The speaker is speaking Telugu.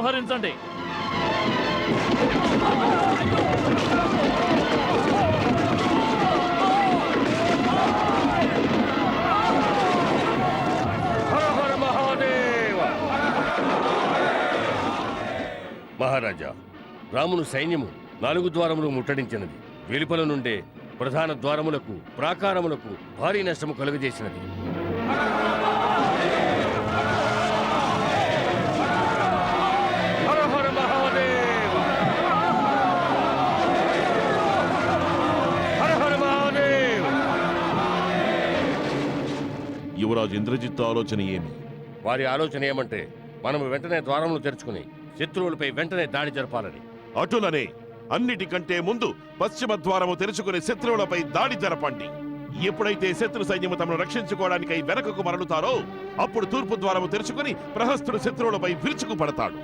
సంహరించండి. మహారాజా, రామును సైన్యము 4 ద్వారములు ముట్టడించినది. వెలుపల నుండే ప్రధాన ద్వారములకు ప్రాకారములకు భారీ నష్టము కలుగజేసినది. యువరాజు ఇంద్రజిత్తు ఆలోచన ఏమి? వారి ఆలోచన ఏమంటే మనము వెంటనే ద్వారములు తెరుచుకుని శత్రువులపై వెంటనే దాడి జరపాలని. అటులనే అన్నిటికంటే ముందు పశ్చిమ ద్వారము తెరుచుకుని శత్రువులపై దాడి జరపండి. ఎప్పుడైతే శత్రు సైన్యము తమను రక్షించుకోవడానికై వెనకకు మరలుతారో అప్పుడు తూర్పు ద్వారము తెరుచుకుని ప్రహస్తుడు శత్రువులపై విరుచుకు పడతాడు.